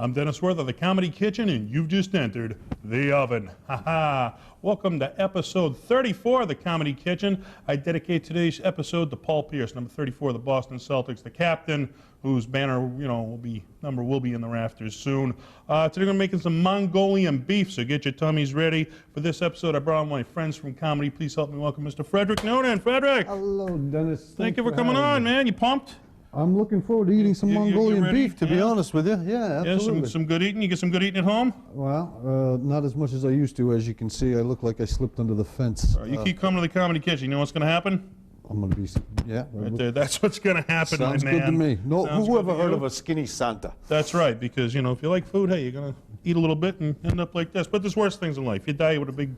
I'm Dennis Wirth of the Comedy Kitchen, and you've just entered the oven. Ha-ha! Welcome to episode 34 of the Comedy Kitchen. I dedicate today's episode to Paul Pierce, number 34 of the Boston Celtics, the captain, whose banner, will be in the rafters soon. Today we're making some Mongolian beef, so get your tummies ready. For this episode, I brought on my friends from comedy. Please help me welcome Mr. Frederick Noonan. Frederick! Hello, Dennis. Thank you for coming on, man. You pumped? I'm looking forward to eating some Mongolian beef, to be honest with you. Yeah, absolutely. Yeah, some good eating. You get some good eating at home? Well, not as much as I used to. As you can see, I look like I slipped under the fence. You keep coming to the Comedy Kitchen. You know what's going to happen? I'm going to be, yeah. Right there. That's what's going to happen, Sounds my man. good to me. No, Sounds who ever good to heard you? of a skinny Santa? That's right, because, if you like food, hey, you're going to eat a little bit and end up like this. But there's worse things in life. You die with a big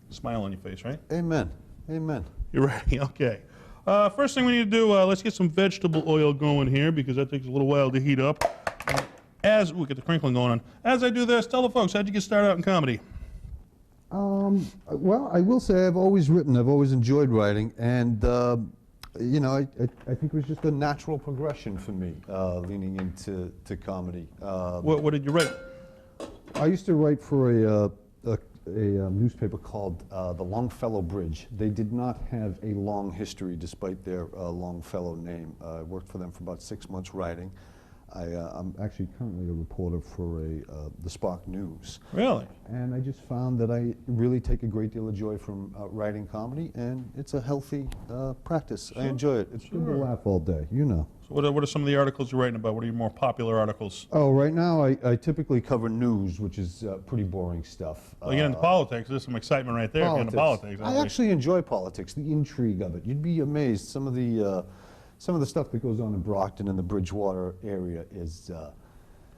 smile on your face, right? Amen. Amen. You're ready? Okay. First thing we need to do, let's get some vegetable oil going here, because that takes a little while to heat up. As we get the crinkling going on. As I do this, tell the folks, how'd you get started out in comedy? Well, I will say I've always written. I've always enjoyed writing, and I think it was just a natural progression for me, leaning into comedy. What did you write? I used to write for a newspaper called the Longfellow Bridge. They did not have a long history despite their Longfellow name. I worked for them for about 6 months writing. I'm actually currently a reporter for the Spark News. Really? And I just found that I really take a great deal of joy from writing comedy, and it's a healthy practice. Sure. I enjoy it. It's good to laugh all day, So what are some of the articles you're writing about? What are your more popular articles? Oh, right now I typically cover news, which is pretty boring stuff. Well, you get into politics. There's some excitement right there. Politics. If you're into politics. I actually enjoy politics, the intrigue of it. You'd be amazed. Some of the stuff that goes on in Brockton and the Bridgewater area is...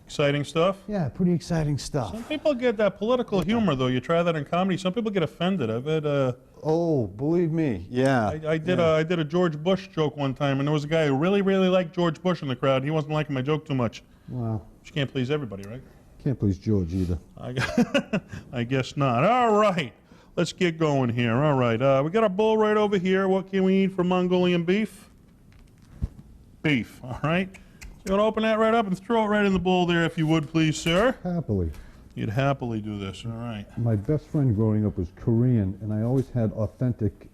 exciting stuff? Yeah, pretty exciting stuff. Some people get that political humor, though. You try that in comedy. Some people get offended. I've had... oh, believe me, yeah. I did a George Bush joke one time, and there was a guy who really, really liked George Bush in the crowd. He wasn't liking my joke too much. Wow. But you can't please everybody, right? Can't please George either. I guess not. All right. Let's get going here. All right. We got our bowl right over here. What can we eat for Mongolian beef? Beef. All right. You want to open that right up and throw it right in the bowl there, if you would, please, sir? Happily. You'd happily do this. All right. My best friend growing up was Korean, and I always had authentic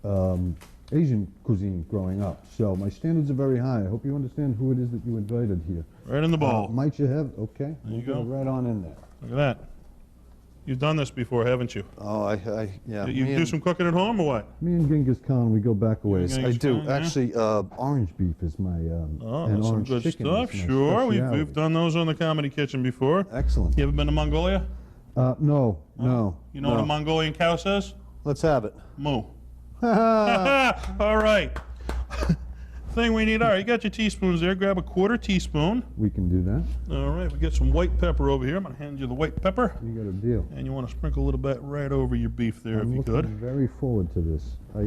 Asian cuisine growing up. So my standards are very high. I hope you understand who it is that you invited here. Right in the bowl. Might you have? Okay. There you go. Right on in there. Look at that. You've done this before, haven't you? Oh, yeah. You do some cooking at home or what? Me and Genghis Khan, we go back a ways. I do. Khan, actually, orange beef is my and that's some orange good chicken stuff. is my Sure, we've speciality. done those on the Comedy Kitchen before. Excellent. You ever been to Mongolia? No. You know what a Mongolian cow says? Let's have it. Moo. All right. Thing we need. All right, you got your teaspoons there. Grab a 1/4 teaspoon. We can do that. All right, we get some white pepper over here. I'm going to hand you the white pepper. You got a deal. And you want to sprinkle a little bit right over your beef there, if you could. I'm very forward to this. I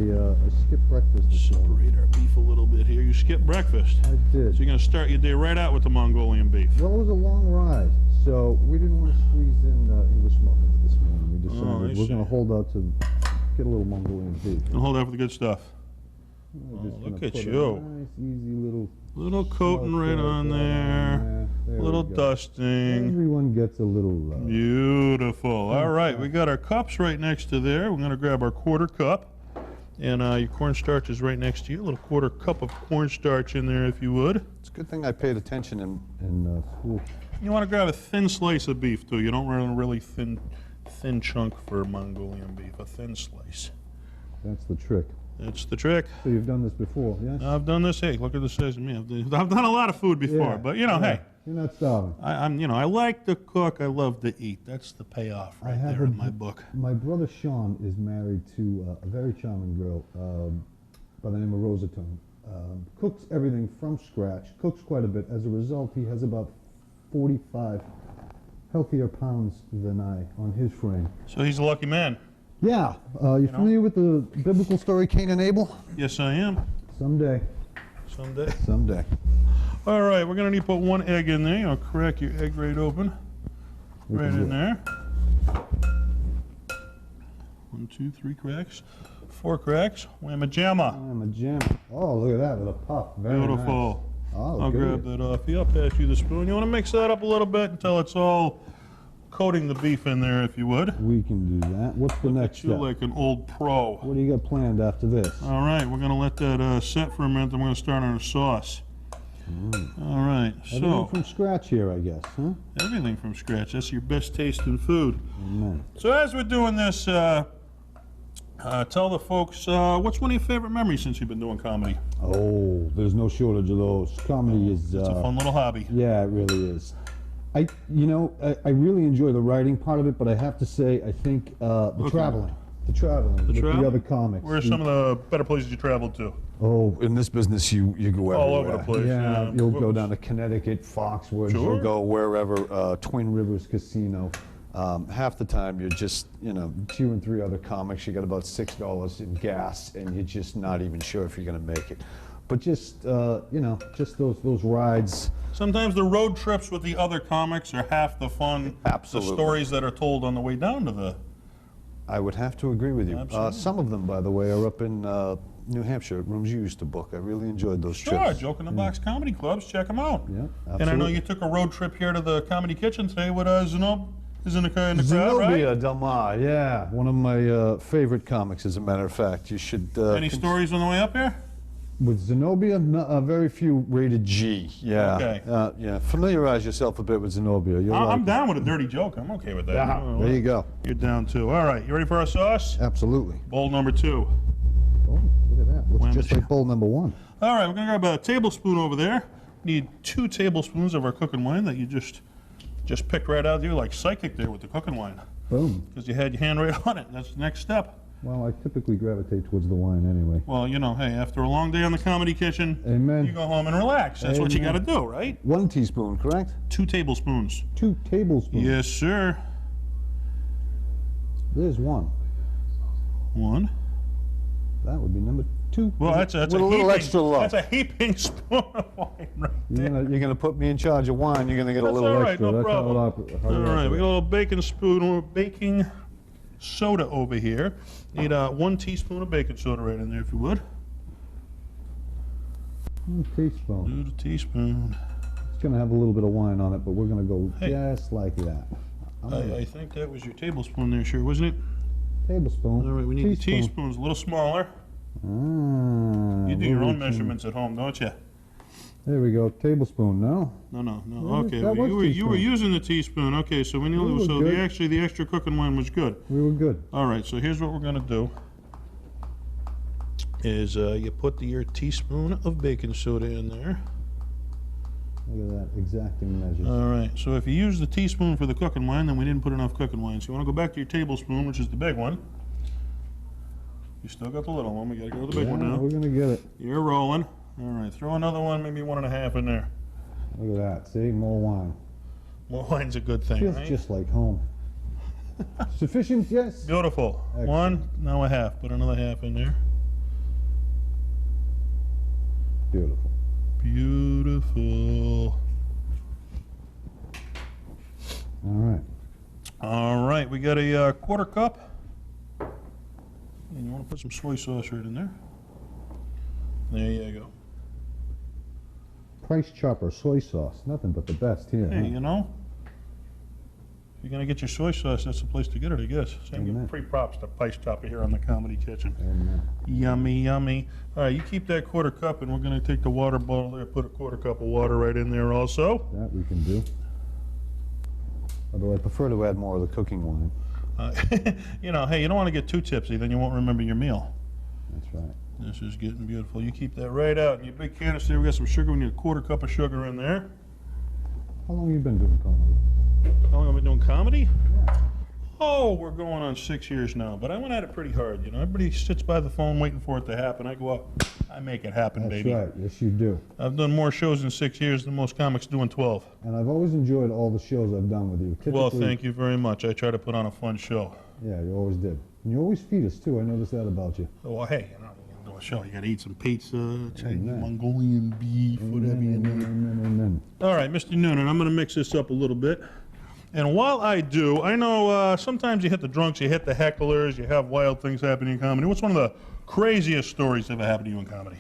skipped breakfast this morning. Separate our beef a little bit here. You skipped breakfast. I did. So you're going to start your day right out with the Mongolian beef. Well, it was a long ride, so we didn't want to squeeze in English muffins this morning. We decided we're going to hold out to get a little Mongolian beef. And hold out for the good stuff. Look at you. Nice, easy little coating right on there. Little dusting. Everyone gets a little love. Beautiful. All right, we got our cups right next to there. We're going to grab our 1/4 cup. And your cornstarch is right next to you. A little 1/4 cup of cornstarch in there, if you would. It's a good thing I paid attention in school. You want to grab a thin slice of beef, too. You don't want a really thin chunk for Mongolian beef. A thin slice. That's the trick. That's the trick. So you've done this before, yes? I've done this. Hey, look at the size of me. I've done a lot of food before, but hey. You're not starving. I like to cook. I love to eat. That's the payoff right there in my book. My brother Sean is married to a very charming girl by the name of Rosatone. Cooks everything from scratch, cooks quite a bit. As a result, he has about 45 healthier pounds than I on his frame. So he's a lucky man. Yeah. You familiar with the biblical story Cain and Abel? Yes, I am. Someday. Someday. All right, we're going to need to put 1 egg in there. I'll crack your egg right open. Right in there. 1, 2, 3 cracks. 4 cracks. Whamma jamma. Whamma jamma. Oh, look at that with a puff. Very beautiful. Nice. Oh, I'll grab that off you. I'll pass you the spoon. You want to mix that up a little bit until it's all coating the beef in there, if you would. We can do that. What's the next Step? Like an old pro. What do you got planned after this? All right, we're going to let that set for a minute, then we're going to start on our sauce. All right, Everything from scratch here, I guess, huh? Everything from scratch. That's your best tasting food. Amen. So as we're doing this, tell the folks, what's one of your favorite memories since you've been doing comedy? Oh, there's no shortage of those. Comedy is... It's a fun little hobby. Yeah, it really is. I really enjoy the writing part of it, but I have to say, I think the traveling with the other comics. Where are some of the better places you traveled to? Oh, in this business, you go everywhere. All over the place. Yeah, you'll go down to Connecticut, Foxwoods. Sure. You'll go wherever. Twin Rivers Casino. Half the time, you're just 2 and 3 other comics. You got about $6 in gas, and you're just not even sure if you're going to make it. But just just those rides. Sometimes the road trips with the other comics are half the fun. Absolutely. The stories that are told on the way down to the... I would have to agree with you. Some of them, by the way, are up in New Hampshire, rooms you used to book. I really enjoyed those trips. Sure, Joke in the Box comedy clubs. Check them out. Yeah, absolutely. And I know you took a road trip here to the Comedy Kitchen today with Zenobia is in the crowd, right? Zenobia Del Mar, yeah. One of my favorite comics, as a matter of fact. You should... Any stories on the way up here? With Zenobia, very few rated G. Yeah. Okay. Yeah. Familiarize yourself a bit with Zenobia. I'm down with a dirty joke. I'm okay with that. Yeah, there you go. You're down too. All right. You ready for our sauce? Absolutely. Bowl number 2. Oh, look at that. Looks just like bowl number 1. All right. We're going to grab a tablespoon over there. Need 2 tablespoons of our cooking wine that you just picked right out there, like psychic there with the cooking wine. Boom. Because you had your hand right on it. That's the next step. Well, I typically gravitate towards the wine anyway. Well, hey, after a long day on the Comedy Kitchen, Amen. You go home and relax. That's what you got to do, right? 1 teaspoon, correct? 2 tablespoons. 2 tablespoons. Yes, sir. There's 1. 1. That would be number 2. Well, that's a little heaping, extra love. That's a heaping spoon of wine right there. You're gonna put me in charge of wine. You're gonna get a little all right, extra. no That's problem. All right, we got a little baking soda over here. Need 1 teaspoon of baking soda right in there, if you would. 1 teaspoon. Do the teaspoon. It's gonna have a little bit of wine on it, but we're gonna go just like that. I think that was your tablespoon there, sure, wasn't it? Tablespoon. All right, we need the teaspoons a little smaller. You do your own measurements at home, don't you? There we go. Tablespoon. No. No. Well, Okay, that was you were using the teaspoon. Okay, so the extra cooking wine was good. We were good. All right, so here's what we're gonna do. Is you put your teaspoon of baking soda in there. Look at that, exacting measures. All right, so if you use the teaspoon for the cooking wine, then we didn't put enough cooking wine. So you want to go back to your tablespoon, which is the big one. You still got the little one. We got to go to the big one now. We're gonna get it. You're rolling. All right, throw another one, maybe 1.5 in there. Look at that. See, more wine. More wine's a good thing, Feels right? just like home. Sufficient? Yes. Beautiful. Excellent. 1, now a half. Put another half in there. Beautiful. Beautiful. All right. All right, we got a 1/4 cup. And you want to put some soy sauce right in there. There you go. Price Chopper soy sauce. Nothing but the best here. Hey, huh? If you're going to get your soy sauce, that's the place to get it, I guess. So I'm giving free props to Price Chopper here on the Comedy Kitchen. Amen. Yummy, yummy. All right, you keep that 1/4 cup, and we're going to take the water bottle there, put a 1/4 cup of water right in there also. That we can do. Although I prefer to add more of the cooking wine. Hey, you don't want to get too tipsy, then you won't remember your meal. That's right. This is getting beautiful. You keep that right out in your big canister. We got some sugar. We need a 1/4 cup of sugar in there. How long have you been doing comedy? How long have I been doing comedy? Oh, we're going on 6 years now, but I went at it pretty hard. Everybody sits by the phone waiting for it to happen. I go up, I make it happen, baby. That's right. Yes, you do. I've done more shows in 6 years than most comics do in 12. And I've always enjoyed all the shows I've done with you. Well, thank you very much. I try to put on a fun show. Yeah, you always did. And you always feed us, too. I noticed that about you. Well, hey, do a show. You got to eat some pizza, Chinese, Mongolian beef, whatever you need. Amen. All right, Mr. Noonan, I'm going to mix this up a little bit. And while I do, I know sometimes you hit the drunks, you hit the hecklers, you have wild things happening in comedy. What's one of the craziest stories that ever happened to you in comedy?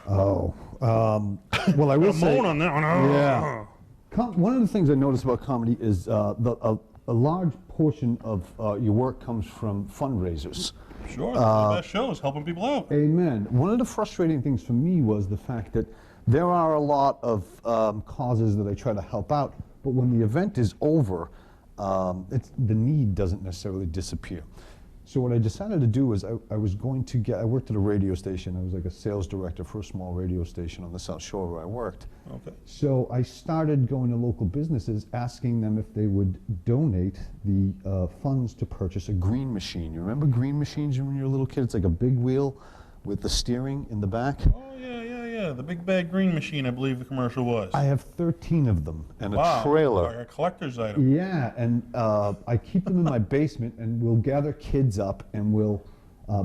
Oh, well, I will say. Moan on that one. Yeah. One of the things I notice about comedy is a large portion of your work comes from fundraisers. Sure, the best show is helping people out. Amen. One of the frustrating things for me was the fact that there are a lot of causes that I try to help out, but when the event is over, the need doesn't necessarily disappear. So what I decided to do was I worked at a radio station. I was like a sales director for a small radio station on the South Shore where I worked. Okay. So I started going to local businesses, asking them if they would donate the funds to purchase a green machine. You remember green machines when you were a little kid? It's like a big wheel with the steering in the back. Oh, yeah. The big bag green machine, I believe the commercial was. I have 13 of them and wow, a trailer. Like a collector's item. Yeah, and I keep them in my basement, and we'll gather kids up, and we'll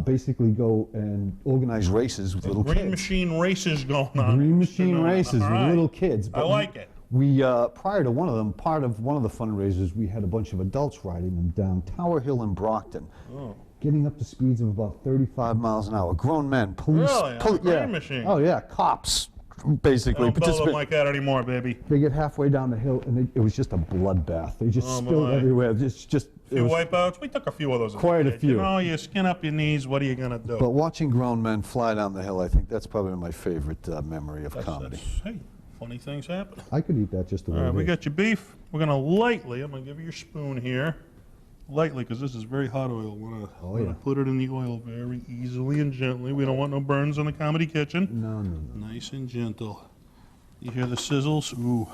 basically go and organize races with little kids. Green machine races going on. Green machine races with right. little kids. I like it. We, prior to one of them, part of one of the fundraisers, we had a bunch of adults riding them down Tower Hill in Brockton. Oh. Getting up to speeds of about 35 miles an hour. Grown men, police. Really? On a green machine? Oh, yeah, cops, basically. Don't build them like that anymore, baby. They get halfway down the hill, and it was just a bloodbath. They just spilled everywhere. Just a few wipeouts? We took a few of those. Quite a few. You know, you skin up your knees, what are you going to do? But watching grown men fly down the hill, I think that's probably my favorite memory of comedy. Hey, funny things happen. I could eat that just a All little right, bit. we got your beef. We're going to lightly, I'm going to give you your spoon here. Lightly, because this is very hot oil. We're going to put it in the oil very easily and gently. We don't want no burns on the comedy kitchen. No. Nice and gentle. You hear the sizzles? Ooh.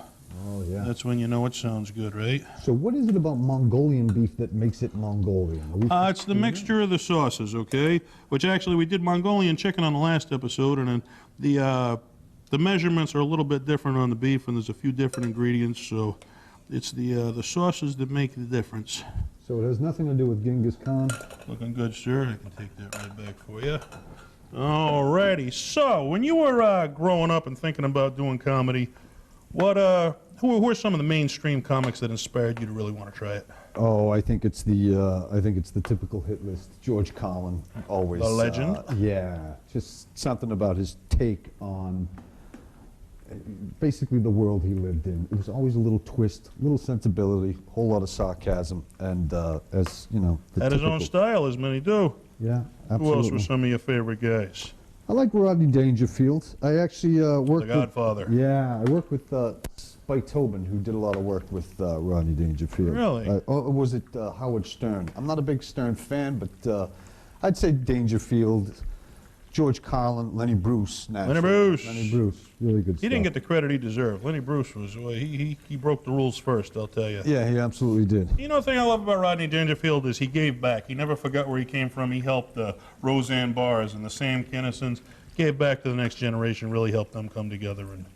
Oh, yeah. That's when you know it sounds good, right? So what is it about Mongolian beef that makes it Mongolian? It's the mixture of the sauces, okay? Which actually, we did Mongolian chicken on the last episode, and then the measurements are a little bit different on the beef, and there's a few different ingredients, so it's the sauces that make the difference. So it has nothing to do with Genghis Khan? Looking good, sir. I can take that right back for you. Alrighty. So, when you were growing up and thinking about doing comedy, who are some of the mainstream comics that inspired you to really want to try it? Oh, I think it's the typical hit list. George Carlin, always. The legend? Yeah, just something about his take on basically the world he lived in. It was always a little twist, little sensibility, a whole lot of sarcasm, and as you know, had his own style, as many do. Yeah, absolutely. Who else were some of your favorite guys? I like Rodney Dangerfield. I actually worked The Godfather. I worked with Spike Tobin, who did a lot of work with Rodney Dangerfield. Really? Or was it Howard Stern? I'm not a big Stern fan, but I'd say Dangerfield, George Carlin, Lenny Bruce. Naturally. Lenny Bruce, really good stuff. He didn't get the credit he deserved. Lenny Bruce was, he broke the rules first, I'll tell you. Yeah, he absolutely did. You know, the thing I love about Rodney Dangerfield is he gave back. He never forgot where he came from. He helped Roseanne Barrs and the Sam Kinnisons. Gave back to the next generation, really helped them come together and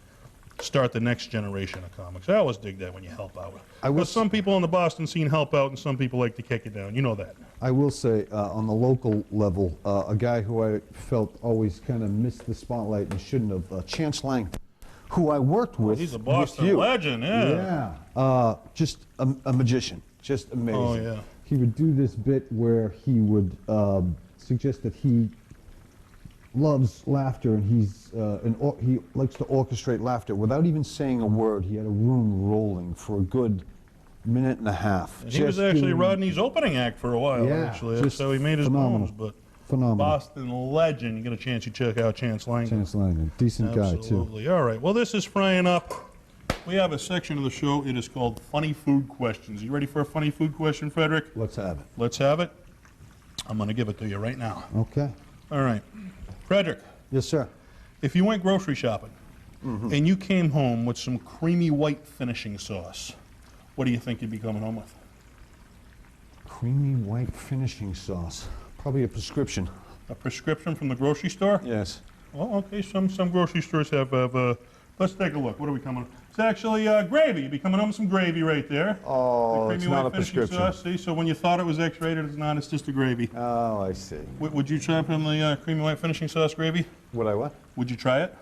start the next generation of comics. I always dig that when you help out. Because some people in the Boston scene help out and some people like to kick it down. You know that. I will say, on the local level, a guy who I felt always kind of missed the spotlight and shouldn't have, Chance Langton, who I worked with. He's a Boston legend, yeah. Yeah, just a magician, just amazing. Oh, yeah. He would do this bit where he would suggest that he loves laughter and he likes to orchestrate laughter without even saying a word. He had a room rolling for a good minute and a half. And he was actually Rodney's opening act for a while, actually. That's how he made his moves. But phenomenal. Boston legend. You get a chance, you check out Chance Langton. Chance Langton, decent guy, too. Absolutely. All right, well, this is frying up. We have a section of the show. It is called Funny Food Questions. You ready for a funny food question, Frederick? Let's have it. Let's have it. I'm going to give it to you right now. Okay. All right. Frederick. Yes, sir. If you went grocery shopping and you came home with some creamy white finishing sauce, what do you think you'd be coming home with? Creamy white finishing sauce. Probably a prescription. A prescription from the grocery store? Yes. Oh, okay. Some grocery stores have let's take a look. What are we coming? It's actually gravy. You'd be coming home with some gravy right there. Oh, it's not a prescription. Sauce, see? So when you thought it was X-rated, it's not. It's just a gravy. Oh, I see. Would you try from the creamy white finishing sauce gravy? Would I what? Would you try it?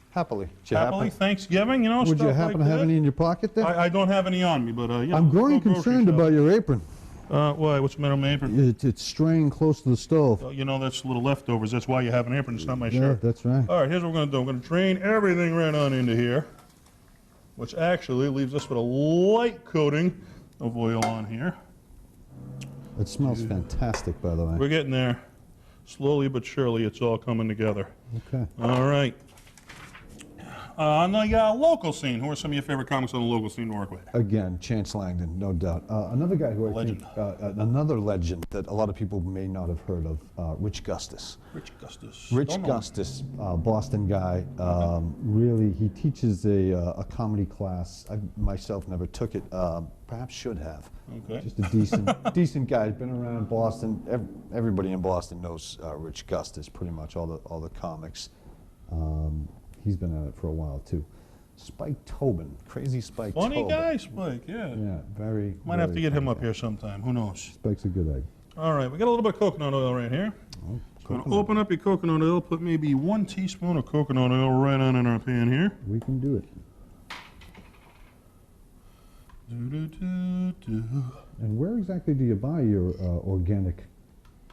Happily. Happily? Thanksgiving, you know, Would stuff you happen like to have that? any in your pocket there? I don't have any on me, but, you know. I'm growing concerned about your apron. Why? What's the matter with my apron? It's straying close to the stove. Oh, you know, that's little leftovers. That's why you have an apron. It's not my Yeah, shirt. that's right. All right, here's what we're going to do. I'm going to drain everything right on into here, which actually leaves us with a light coating of oil on here. It smells fantastic, by the way. We're getting there. Slowly but surely, it's all coming together. Okay. All right. On the local scene, who are some of your favorite comics on the local scene to work with? Again, Chance Langdon, no doubt. Another guy who I Legend. think, another legend that a lot of people may not have heard of, Rich Gustis. Rich Gustis. Rich Don't know. Gustis, Boston guy. Really, he teaches a comedy class. I myself never took it. Perhaps should have. Okay. Just a decent guy. He's been around Boston. Everybody in Boston knows Rich Gustis. Pretty much all the comics. He's been at it for a while too. Spike Tobin, crazy Spike Funny Tobin. guy, Spike, yeah. Yeah, very. Might have to get him funny up guy. here sometime. Who knows? Spike's a good egg. All right, we got a little bit of coconut oil right here. Oh, So I'm going to open up your coconut oil, put maybe 1 teaspoon of coconut oil right on in our pan here. We can do it. And where exactly do you buy your organic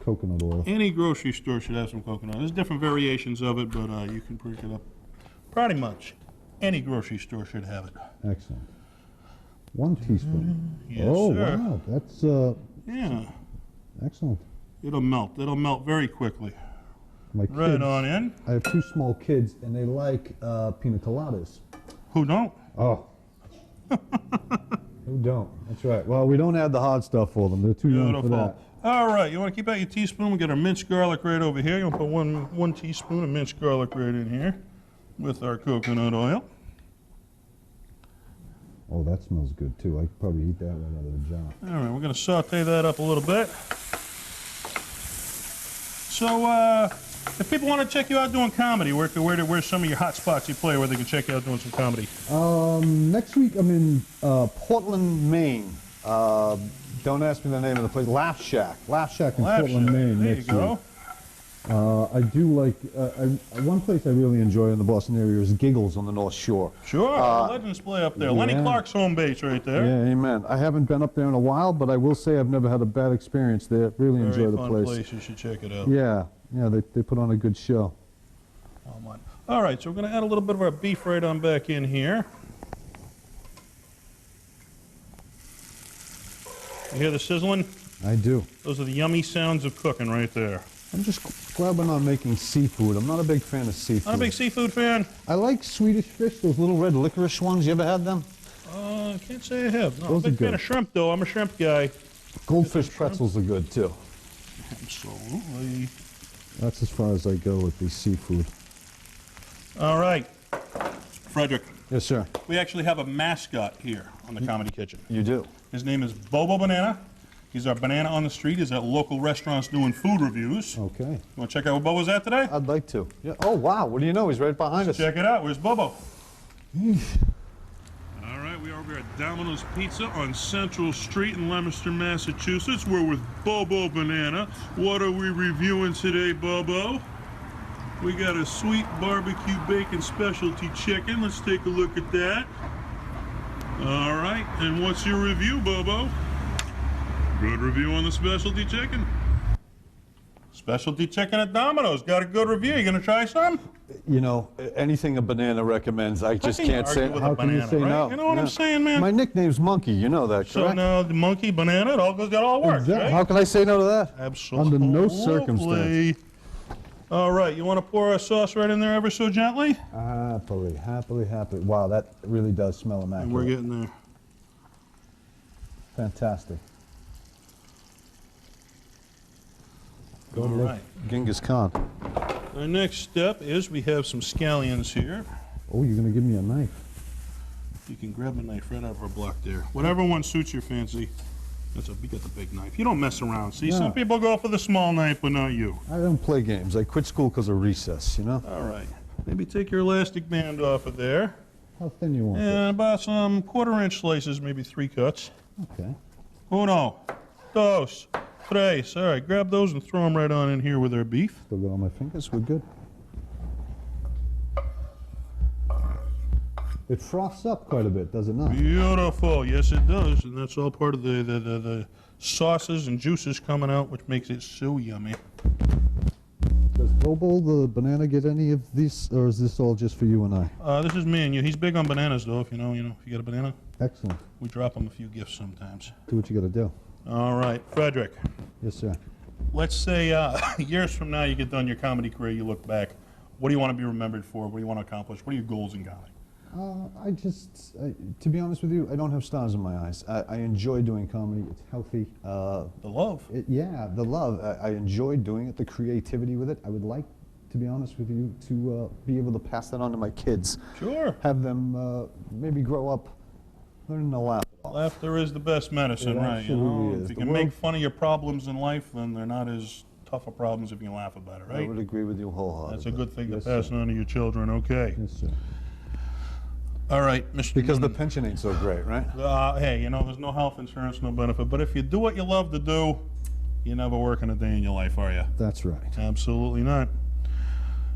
coconut oil? Any grocery store should have some coconut. There's different variations of it, but you can pick it up. Pretty much any grocery store should have it. Excellent. 1 teaspoon. Yes, Oh, sir. wow. That's Yeah, excellent. it'll melt. It'll melt very quickly. My kids, Right on in. I have 2 small kids, and they like pina coladas. Who don't? Oh. Who don't? That's right. Well, we don't add the hard stuff for them. They're too young for Beautiful. that. All right, you want to keep out your teaspoon? We got our minced garlic right over here. You'll put one teaspoon of minced garlic right in here with our coconut oil. Oh, that smells good, too. I could probably eat that right out of the jar. All right, we're going to saute that up a little bit. So, if people want to check you out doing comedy, where's some of your hot spots you play where they can check you out doing some comedy? Next week, I'm in Portland, Maine. Don't ask me the name of the place. Laugh Shack. Laugh Shack in Portland, Maine. There you next go. week. I do like, one place I really enjoy in the Boston area is Giggles on the North Shore. Sure, Legends play up there. Lenny yeah. Clark's home base right there. Yeah, amen. I haven't been up there in a while, but I will say I've never had a bad experience there. Really Very enjoy the fun place. You should check it out. Yeah, they put on a good show. Oh, my. All right, so we're going to add a little bit of our beef right on back in here. You hear the sizzling? I do. Those are the yummy sounds of cooking right there. I'm just grabbing on making seafood. I'm not a big fan of seafood. Not a big seafood fan? I like Swedish fish, those little red licorice ones. You ever had them? I can't say I have. No, I'm a Those are big fan good. of shrimp, though. I'm a shrimp guy. Goldfish pretzels are good, too. Absolutely. That's as far as I go with the seafood. All right. Frederick, Yes, sir. we actually have a mascot here on the Comedy Kitchen. You do. His name is Bobo Banana. He's our banana on the street. He's at local restaurants doing food reviews. Okay. You want to check out where Bobo's at today? I'd like to. Yeah. Oh, wow. What do you know? He's right behind us. Check it out. Where's Bobo? All right, we are over at Domino's Pizza on Central Street in Leominster, Massachusetts. We're with Bobo Banana. What are we reviewing today, Bobo? We got a sweet barbecue bacon specialty chicken. Let's take a look at that. All right, and what's your review, Bobo? Good review on the specialty chicken. Specialty chicken at Domino's. Got a good review. You gonna try some? You know, anything a banana recommends, I just can't say. With How a can you banana, say right? no? You know what Yeah. I'm saying, man? My nickname's Monkey. You know that, So correct? now the monkey, banana, it all works, Exactly. right? How can I say no to that? Absolutely. Under no circumstance. All right, you want to pour our sauce right in there ever so gently? Happily, happily, happily. Wow, that really does smell immaculate. And we're getting there. Fantastic. Go All look. right. Genghis Khan. Our next step is we have some scallions here. Oh, you're going to give me a knife. You can grab a knife right out of our block there. Whatever one suits your fancy. You got the big knife. You don't mess around. See, No. some people go for the small knife, but not you. I don't play games. I quit school because of recess, you know? All right. Maybe take your elastic band off of there. How thin you want it? And about some 1/4-inch slices, maybe 3 cuts. Okay. Uno, dos, tres. All right, grab those and throw them right on in here with our beef. Still got all my fingers. We're good. It froths up quite a bit, does it not? Beautiful. Yes, it does. And that's all part of the sauces and juices coming out, which makes it so yummy. Does Bobo the banana get any of these, or is this all just for you and I? This is me and you. He's big on bananas, though. If you get a banana, Excellent. we drop him a few gifts sometimes. Do what you got to do. All right, Frederick. Yes, sir. Let's say years from now you get done your comedy career, you look back. What do you want to be remembered for? What do you want to accomplish? What are your goals in comedy? To be honest with you, I don't have stars in my eyes. I enjoy doing comedy. It's healthy. The love. Yeah, the love. I enjoy doing it, the creativity with it. I would like, to be honest with you, to be able to pass that on to my kids. Sure. Have them maybe grow up learning to laugh. Laughter is the best medicine, right? You know? Is. If you can make fun of your problems in life, then they're not as tough of problems if you can laugh about it, right? I would agree with you wholeheartedly. That's a good thing Yes, to pass sir. on to your children, okay. Yes, sir. All right, Mr. Because the Noonan. pension ain't so great, right? Hey, there's no health insurance, no benefit, but if you do what you love to do, you're never working a day in your life, are you? That's right. Absolutely not.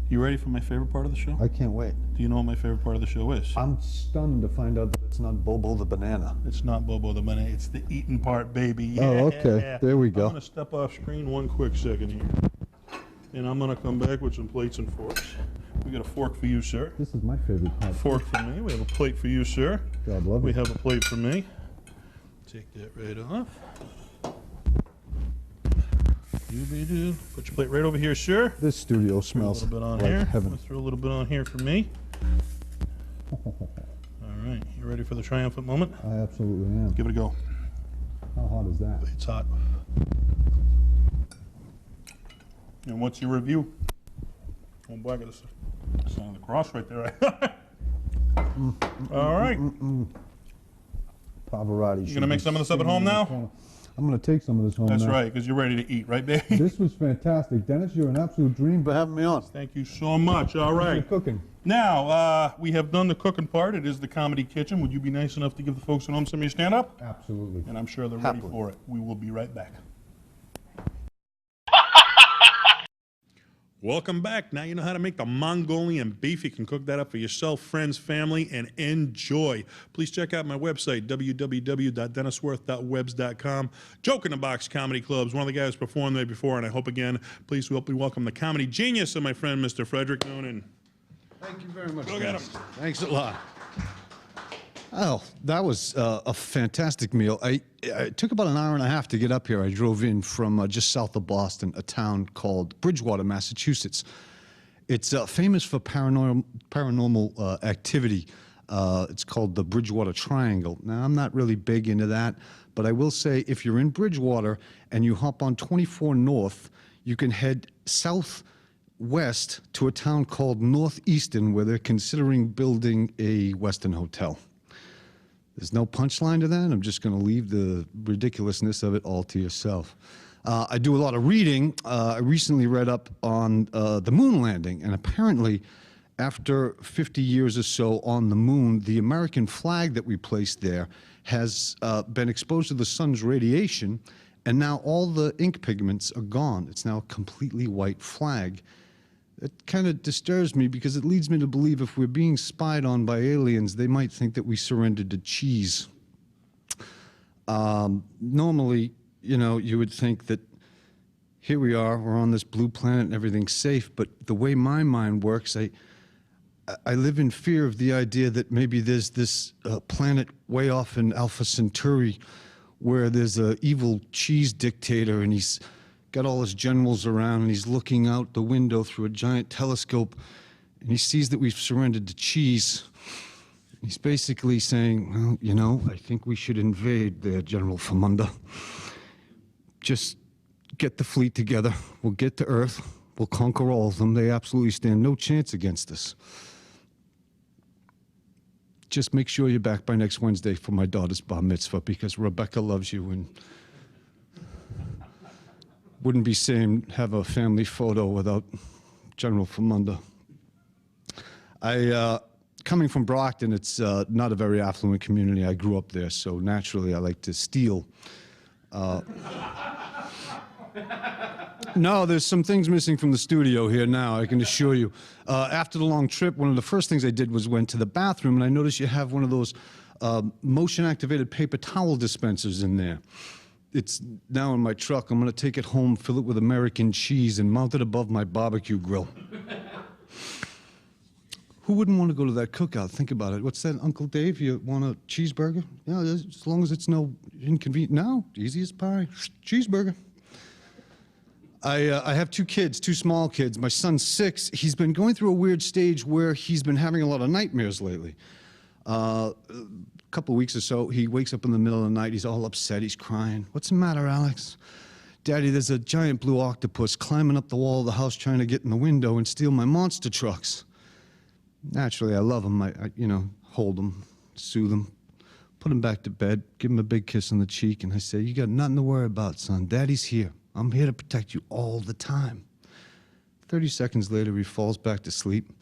You ready for my favorite part of the show? I can't wait. Do you know what my favorite part of the show is? I'm stunned to find out that it's not Bobo the banana. It's not Bobo the Banana, it's the eating part, baby. Yeah. Oh, okay. There we go. I'm going to step off screen one quick second here. And I'm going to come back with some plates and forks. We got a fork for you, sir. This is my favorite part. Fork for me. We have a plate for you, sir. God love We it. have a plate for me. Take that right off. Doobie-doo. Put your plate right over here, sir. This studio Throw a smells little bit on like here. heaven. Throw a little bit on here for me. All right, you ready for the triumphant moment? I absolutely am. Give it a go. How hot is that? It's hot. And what's your review? Oh boy, I got a sign of the cross right there. All right. Pavarotti. You gonna make some of this up at home now? I'm going to take some of this home That's now. right, because you're ready to eat, right, baby? This was fantastic. Dennis, you're an absolute dream for having me on. Thank you so much. All right. Thanks for cooking. Now, we have done the cooking part. It is the Comedy Kitchen. Would you be nice enough to give the folks at home some of your stand-up? Absolutely. And I'm sure they're ready Happily. for it. We will be right back. Welcome back. Now you know how to make the Mongolian beef. You can cook that up for yourself, friends, family, and enjoy. Please check out my website, www.denniswirth.webs.com. Joke in the Box Comedy Clubs. One of the guys performed there before, and I hope again, please help me welcome the comedy genius of my friend, Mr. Frederick Noonan. Thank you very much. Go get him. Thanks a lot. Oh, that was a fantastic meal. It took about an hour and a half to get up here. I drove in from just south of Boston, a town called Bridgewater, Massachusetts. It's famous for paranormal activity. It's called the Bridgewater Triangle. Now, I'm not really big into that, but I will say if you're in Bridgewater and you hop on 24 North, you can head southwest to a town called Northeastern, where they're considering building a Westin hotel. There's no punchline to that. I'm just going to leave the ridiculousness of it all to yourself. I do a lot of reading. I recently read up on the moon landing, and apparently after 50 years or so on the moon, the American flag that we placed there has been exposed to the sun's radiation, and now all the ink pigments are gone. It's now a completely white flag. It kind of disturbs me because it leads me to believe if we're being spied on by aliens, they might think that we surrendered to cheese. Normally, you would think that here we are, we're on this blue planet and everything's safe, but the way my mind works, I live in fear of the idea that maybe there's this planet way off in Alpha Centauri where there's an evil cheese dictator and he's got all his generals around and he's looking out the window through a giant telescope and he sees that we've surrendered to cheese. He's basically saying, well, I think we should invade there, General Famunda. Just get the fleet together. We'll get to Earth. We'll conquer all of them. They absolutely stand no chance against us. Just make sure you're back by next Wednesday for my daughter's bar mitzvah because Rebecca loves you and wouldn't be same have a family photo without General Famunda. Coming from Brockton, it's not a very affluent community. I grew up there, so naturally I like to steal. No, there's some things missing from the studio here now, I can assure you. After the long trip, one of the first things I did was went to the bathroom, and I noticed you have one of those motion-activated paper towel dispensers in there. It's now in my truck. I'm going to take it home, fill it with American cheese, and mount it above my barbecue grill. Who wouldn't want to go to that cookout? Think about it. What's that, Uncle Dave? You want a cheeseburger? Yeah, as long as it's no inconvenient. No, easy as pie. Cheeseburger. I have 2 kids, 2 small kids. My son's 6. He's been going through a weird stage where he's been having a lot of nightmares lately. A couple weeks or so, he wakes up in the middle of the night. He's all upset. He's crying. What's the matter, Alex? Daddy, there's a giant blue octopus climbing up the wall of the house trying to get in the window and steal my monster trucks. Naturally, I love him. I hold him, soothe him, put him back to bed, give him a big kiss on the cheek, and I say, you got nothing to worry about, son. Daddy's here. I'm here to protect you all the time. 30 seconds later, he falls back to sleep.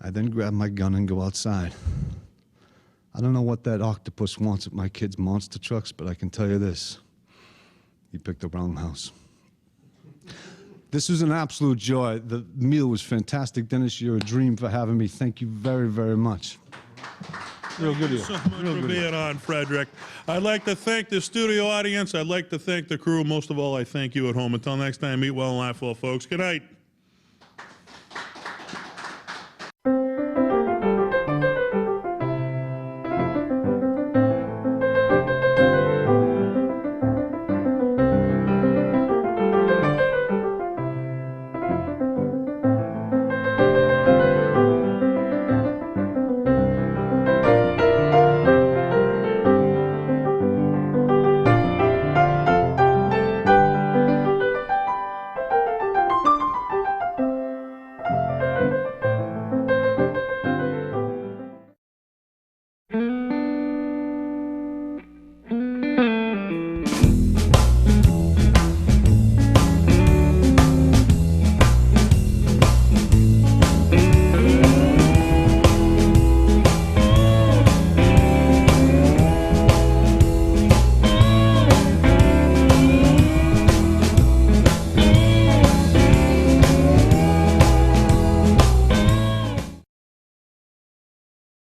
I then grab my gun and go outside. I don't know what that octopus wants at my kids' monster trucks, but I can tell you this. He picked the wrong house. This was an absolute joy. The meal was fantastic. Dennis, you're a dream for having me. Thank you very, very much. Real good of you. Thank you so much for being on, Frederick. I'd like to thank the studio audience. I'd like to thank the crew. Most of all, I thank you at home. Until next time, eat well and laugh well, folks. Good night.